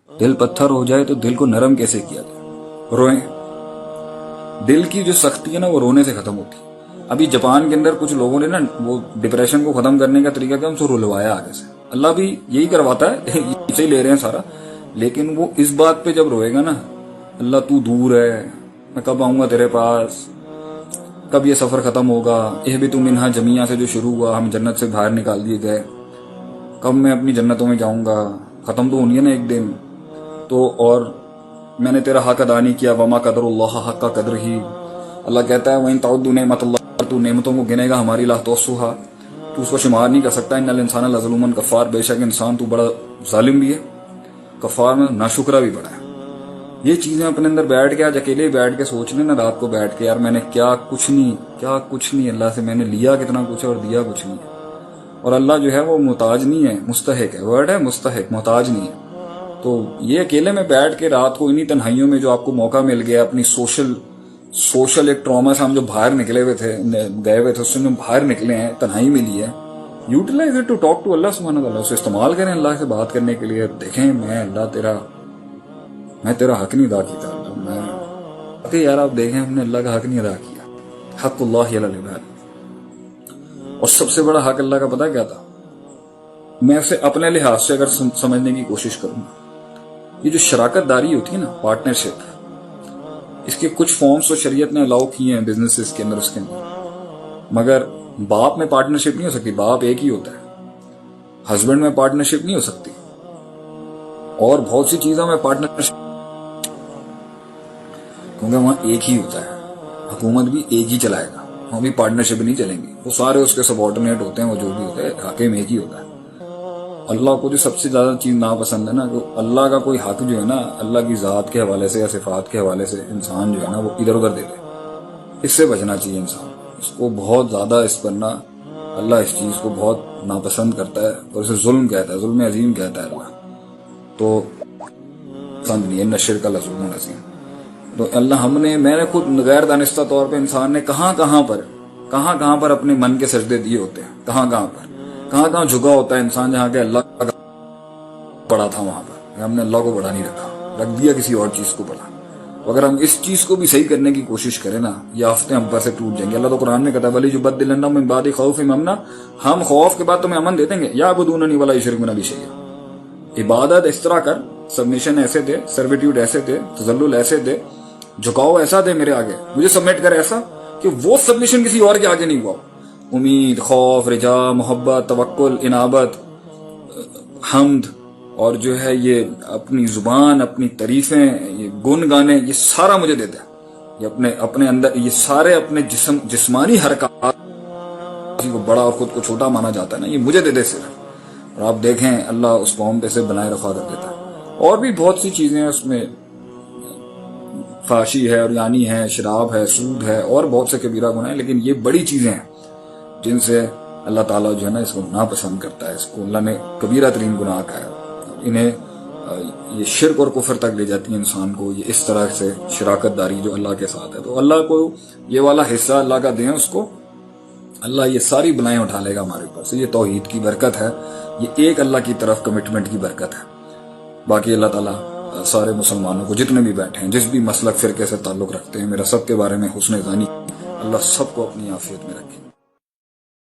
دل پتھر ہو جائے تو دل کو نرم کیسے کیا جائے؟ روئیں. دل کی جو سختی ہے نا وہ رونے سے ختم ہوتی ہے. ابھی جاپان کے اندر کچھ لوگوں نے نا وہ ڈپریشن کو ختم کرنے کا طریقہ کیا ان سے رلوایا آگے سے. اللہ بھی یہی کرواتا ہے، اسے ہی لے رہے ہیں سارا. لیکن وہ اس بات پہ جب روئے گا نا، اللہ تو دور ہے، میں کب آؤں گا تیرے پاس، کب یہ سفر ختم ہوگا، اہبطوا منہا جمیعا سے جو شروع ہوا، ہم جنت سے باہر نکال دیے گئے، کب میں اپنی جنتوں میں جاؤں گا، ختم تو ہونی ہے نا ایک دن. تو اور میں نے تیرا حق ادا نہیں کیا، وما قدر اللہ حق کا قدر ہی. اللہ کہتا ہے وَإِن تَعُدُّوا نِعْمَتَ اللَّهِ، تو نعمتوں کو گنے گا ہماری، لا تُحْصُوهَا، تو اس کو شمار نہیں کر سکتا. ان الانسان لظلوم کفار، بے شک انسان تو بڑا ظالم بھی ہے، کفار میں ناشکرا بھی بڑا ہے. یہ چیزیں اپنے اندر بیٹھ کے آج اکیلے بیٹھ کے سوچ لیں نا رات کو بیٹھ کے، یار میں نے کیا کچھ نہیں اللہ سے میں نے لیا کتنا کچھ ہے اور دیا کچھ نہیں ہے. اور اللہ جو ہے وہ محتاج نہیں ہے، مستحق ہے. ورڈ ہے مستحق، محتاج نہیں ہے. تو یہ اکیلے میں بیٹھ کے رات کو انہی تنہائیوں میں جو آپ کو موقع مل گیا اپنی سوشل ایک ٹراما سے ہم جو باہر نکلے ہوئے تھے، گئے ہوئے تھے، اس سے جو باہر نکلے ہیں، تنہائی ملی ہے، utilise it to talk to Allah سبحانہ وتعالی. اسے استعمال کریں اللہ سے بات کرنے کے لیے. دیکھیں میں تیرا حق نہیں ادا کیا اللہ، یار آپ دیکھیں ہم نے اللہ کا حق نہیں ادا کیا. حق اللہ علی العباد. اور سب سے بڑا حق اللہ کا پتہ کیا تھا؟ میں اسے اپنے لحاظ سے اگر سمجھنے کی کوشش کروں، یہ جو شراکت داری ہوتی ہے نا، پارٹنرشپ، اس کے کچھ فارمز تو شریعت نے الاؤ کیے ہیں بزنسز کے اندر، اس کے اندر. مگر باپ میں پارٹنرشپ نہیں ہو سکتی، باپ ایک ہی ہوتا ہے. ہسبینڈ میں پارٹنرشپ نہیں ہو سکتی، اور بہت سی چیزوں میں پارٹنرشپ، کیونکہ وہاں ایک ہی ہوتا ہے. حکومت بھی ایک ہی چلائے گا، وہاں بھی پارٹنرشپ نہیں چلیں گی. وہ سارے اس کے سبارڈینیٹ ہوتے ہیں، وہ جو بھی ہوتا ہے حاکم ایک ہی ہوتا ہے. اللہ کو جو سب سے زیادہ چیز ناپسند ہے نا، کہ اللہ کا کوئی حق جو ہے نا اللہ کی ذات کے حوالے سے یا صفات کے حوالے سے انسان جو ہے نا وہ ادھر ادھر دے دے. اس سے بچنا چاہیے انسان. اس کو بہت زیادہ اس پر نا اللہ اس چیز کو بہت ناپسند کرتا ہے اور اسے ظلم کہتا ہے، ظلم عظیم کہتا ہے اللہ. تو پسند نہیں ہے، نشر کا ظلم عظیم. تو اللہ میں نے خود غیر دانستہ طور پہ انسان نے کہاں کہاں پر اپنے من کے سجدے دیے ہوتے ہیں، کہاں جھکا ہوتا ہے انسان، جہاں کہ اللہ کا بڑا تھا وہاں پر ہم نے اللہ کو بڑا نہیں رکھ دیا کسی اور چیز کو بڑا. اگر ہم اس چیز کو بھی صحیح کرنے کی کوشش کریں نا، یہ آفتیں ہم پر سے ٹوٹ جائیں گے. اللہ تو قرآن میں کہتا ہے وَلِيُبَدِّلَنَّهُم مِّن بَعْدِ خَوْفِهِمْ أَمْنًا، ہم خوف کے بعد تمہیں امن دے دیں گے. يَعْبُدُونَنِي وَلَا يُشْرِكُونَ بِي شَيْئًا. عبادت اس طرح کر، سبمیشن ایسے دے، سرویٹیوڈ ایسے دے، تذلل ایسے دے، جھکاؤ ایسا دے میرے آگے، مجھے سبمٹ کر ایسا کہ وہ سبمیشن کسی اور کے آگے نہیں ہوا. امید، خوف، رجا، محبت، توکل، انابت، حمد، اور جو ہے یہ اپنی زبان، اپنی تعریفیں، یہ گن گانے، یہ سارا مجھے دے دے. یہ اپنے اندر یہ سارے اپنے جسمانی حرکات، کسی کو بڑا اور خود کو چھوٹا مانا جاتا ہے نا، یہ مجھے دے دے صرف. اور آپ دیکھیں اللہ اس قوم پہ سے بنائے رکھا کر دیتا ہے. اور بھی بہت سی چیزیں ہیں اس میں، فحاشی ہے اور یعنی ہے، شراب ہے، سود ہے، اور بہت سے کبیرہ گناہ ہیں. لیکن یہ بڑی چیزیں ہیں جن سے اللہ تعالیٰ جو ہے نا اس کو ناپسند کرتا ہے. اس کو اللہ نے کبیرہ ترین گناہ کہا ہے. انہیں یہ شرک اور کفر تک لے جاتی ہے انسان کو، یہ اس طرح سے شراکت داری جو اللہ کے ساتھ ہے. تو اللہ کو یہ والا حصہ اللہ کا دیں اس کو، اللہ یہ ساری بلائیں اٹھا لے گا ہمارے اوپر سے. یہ توحید کی برکت ہے، یہ ایک اللہ کی طرف کمٹمنٹ کی برکت ہے. باقی اللہ تعالیٰ سارے مسلمانوں کو جتنے بھی بیٹھے ہیں، جس بھی مسلک فرقے سے تعلق رکھتے ہیں، میرا سب کے بارے میں حسن ظانی، اللہ سب کو اپنی عافیت میں رکھے.